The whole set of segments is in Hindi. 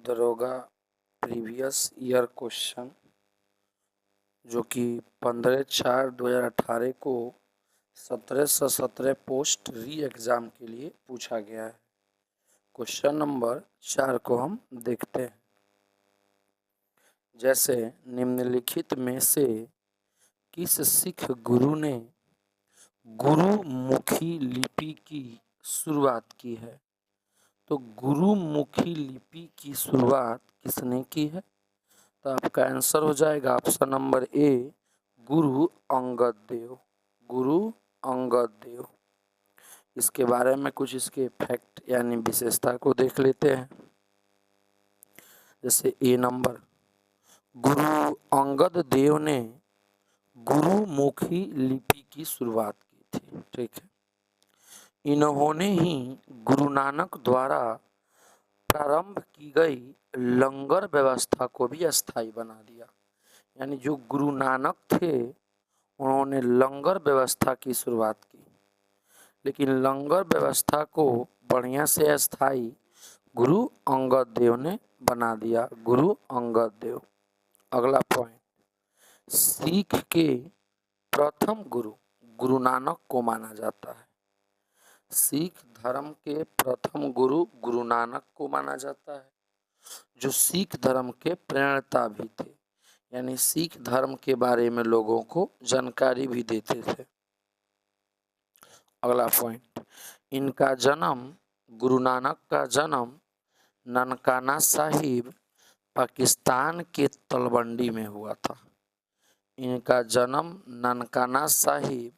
दरोगा प्रीवियस ईयर क्वेश्चन जो कि 15/4/2018 को 1717 पोस्ट री एग्ज़ाम के लिए पूछा गया है। क्वेश्चन नंबर 4 को हम देखते हैं। जैसे निम्नलिखित में से किस सिख गुरु ने गुरुमुखी लिपि की शुरुआत की है? तो गुरुमुखी लिपि की शुरुआत किसने की है? तो आपका आंसर हो जाएगा option number A, Guru Angad Dev. Guru Angad Dev. इसके बारे में कुछ इसके फैक्ट यानी विशेषता को देख लेते हैं। जैसे ए नंबर, गुरु अंगद देव ने गुरुमुखी लिपि की शुरुआत की थी। ठीक है, इन्होंने ही गुरु नानक द्वारा प्रारंभ की गई लंगर व्यवस्था को भी अस्थायी बना दिया। यानी जो गुरु नानक थे उन्होंने लंगर व्यवस्था की शुरुआत की, लेकिन लंगर व्यवस्था को बढ़िया से अस्थायी गुरु अंगद देव ने बना दिया। गुरु अंगद देव। अगला पॉइंट, सिख के प्रथम गुरु गुरु नानक को माना जाता है। सिख धर्म के प्रथम गुरु गुरु नानक को माना जाता है, जो सिख धर्म के प्रणेता भी थे। यानी सिख धर्म के बारे में लोगों को जानकारी भी देते थे। अगला पॉइंट, इनका जन्म, गुरु नानक का जन्म ननकाना साहिब पाकिस्तान के तलवंडी में हुआ था। इनका जन्म ननकाना साहिब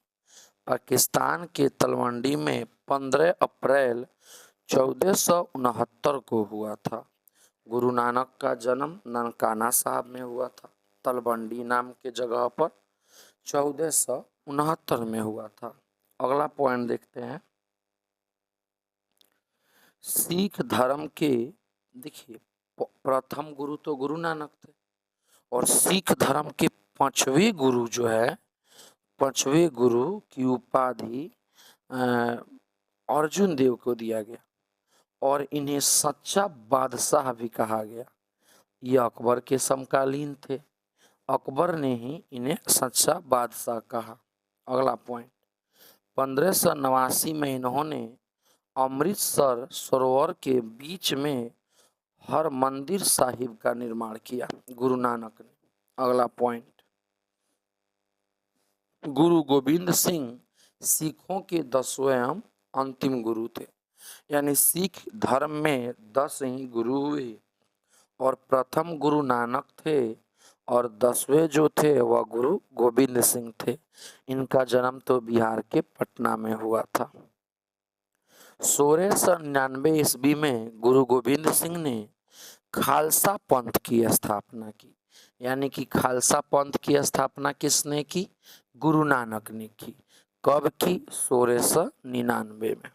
पाकिस्तान के तलवंडी में 15 अप्रैल 1469 को हुआ था। गुरु नानक का जन्म ननकाना साहब में हुआ था, तलवंडी नाम के जगह पर 1469 में हुआ था। अगला पॉइंट देखते हैं, सिख धर्म के, देखिए प्रथम गुरु तो गुरु नानक थे और सिख धर्म के पांचवें गुरु जो है, पांचवें गुरु की उपाधि अर्जुन देव को दिया गया और इन्हें सच्चा बादशाह भी कहा गया। ये अकबर के समकालीन थे। अकबर ने ही इन्हें सच्चा बादशाह कहा। अगला पॉइंट, 1589 में इन्होंने अमृतसर सरोवर के बीच में हरमंदिर साहिब का निर्माण किया, गुरु नानक ने। अगला पॉइंट, गुरु गोविंद सिंह सिखों के 10वें अंतिम गुरु थे। यानी सिख धर्म में 10 ही गुरु हुए और प्रथम गुरु नानक थे और 10वें जो थे वह गुरु गोविंद सिंह थे। इनका जन्म तो बिहार के पटना में हुआ था। 1699 ईस्वी में गुरु गोविंद सिंह ने खालसा पंथ की स्थापना की। यानी कि खालसा पंथ की स्थापना किसने की? गुरु नानक ने की। कब की? 1699 में।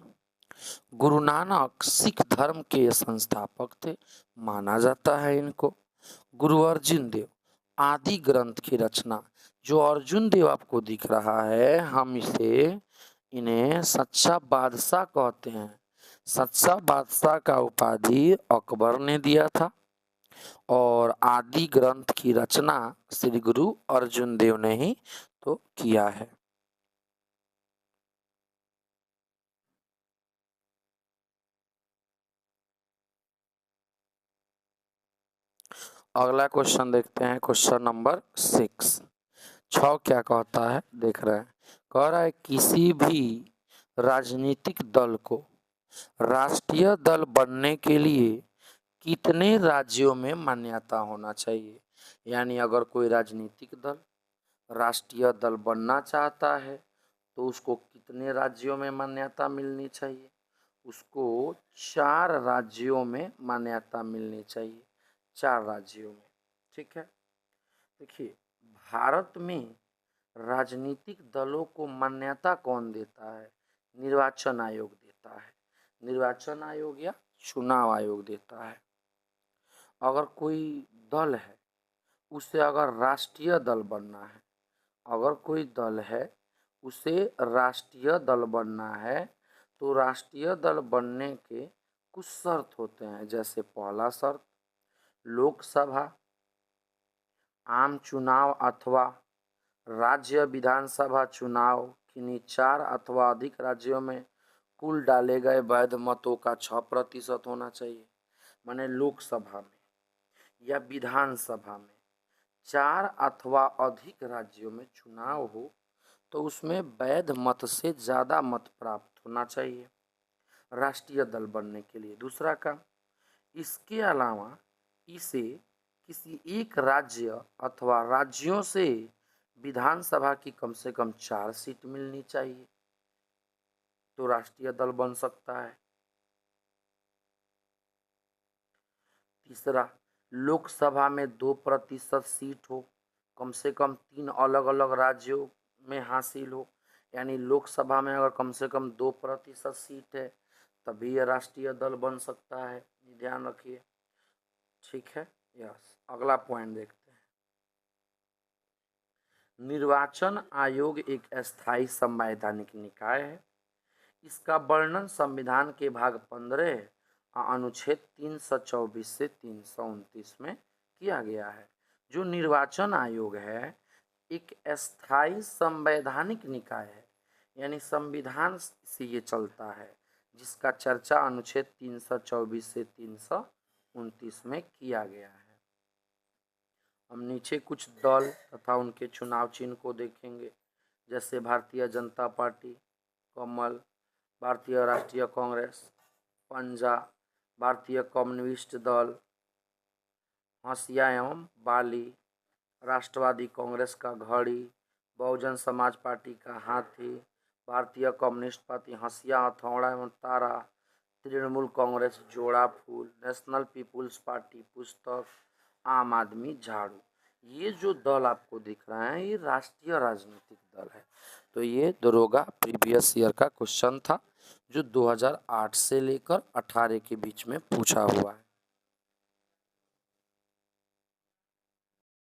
गुरु नानक सिख धर्म के संस्थापक थे, माना जाता है इनको। गुरु अर्जुन देव, आदि ग्रंथ की रचना, जो अर्जुन देव आपको दिख रहा है, हम इन्हें सच्चा बादशाह कहते हैं। सच्चा बादशाह का उपाधि अकबर ने दिया था और आदि ग्रंथ की रचना श्री गुरु अर्जुन देव ने ही तो किया है। अगला क्वेश्चन देखते हैं, क्वेश्चन नंबर 6 क्या कहता है, देख रहे हैं। कह रहा है किसी भी राजनीतिक दल को राष्ट्रीय दल बनने के लिए कितने राज्यों में मान्यता होना चाहिए? यानी अगर कोई राजनीतिक दल राष्ट्रीय दल बनना चाहता है तो उसको कितने राज्यों में मान्यता मिलनी चाहिए? उसको 4 राज्यों में मान्यता मिलनी चाहिए। 4 राज्यों में। ठीक है, देखिए भारत में राजनीतिक दलों को मान्यता कौन देता है? निर्वाचन आयोग देता है। निर्वाचन आयोग या चुनाव आयोग देता है। अगर कोई दल है उसे अगर राष्ट्रीय दल बनना है, अगर कोई दल है उसे राष्ट्रीय दल बनना है तो राष्ट्रीय दल बनने के कुछ शर्त होते हैं। जैसे पहला शर्त, लोकसभा, आम चुनाव अथवा राज्य विधानसभा चुनाव किन्हीं 4 अथवा अधिक राज्यों में कुल डाले गए वैध मतों का 6% होना चाहिए। माने लोकसभा में या विधानसभा में 4 अथवा अधिक राज्यों में चुनाव हो तो उसमें वैध मत से ज़्यादा मत प्राप्त होना चाहिए राष्ट्रीय दल बनने के लिए। दूसरा काम, इसके अलावा इसे किसी एक राज्य अथवा राज्यों से विधानसभा की कम से कम 4 सीट मिलनी चाहिए तो राष्ट्रीय दल बन सकता है। तीसरा, लोकसभा में 2% सीट हो, कम से कम 3 अलग अलग राज्यों में हासिल हो, यानी लोकसभा में अगर कम से कम 2% सीट है तभी यह राष्ट्रीय दल बन सकता है, ध्यान रखिए। ठीक है, यस। अगला पॉइंट देखते हैं। निर्वाचन आयोग एक अस्थायी संवैधानिक निकाय है। इसका वर्णन संविधान के भाग 15 अनुच्छेद 324 से 329 में किया गया है। जो निर्वाचन आयोग है एक अस्थायी संवैधानिक निकाय है, यानी संविधान से ये चलता है, जिसका चर्चा अनुच्छेद 324 से 329 में किया गया है। हम नीचे कुछ दल तथा उनके चुनाव चिन्ह को देखेंगे, जैसे भारतीय जनता पार्टी, कमल, भारतीय राष्ट्रीय कांग्रेस, पंजा, भारतीय कम्युनिस्ट दल, हंसिया एवं बाली, राष्ट्रवादी कांग्रेस का घड़ी, बहुजन समाज पार्टी का हाथी, भारतीय कम्युनिस्ट पार्टी हंसिया हथौड़ा एवं तारा, तृणमूल कांग्रेस जोड़ा फूल, नेशनल पीपुल्स पार्टी पुस्तक, आम आदमी झाड़ू। ये जो दल आपको दिख रहा है ये राष्ट्रीय राजनीतिक दल है। तो ये दरोगा प्रीवियस ईयर का क्वेश्चन था जो 2008 से लेकर 18 के बीच में पूछा हुआ है।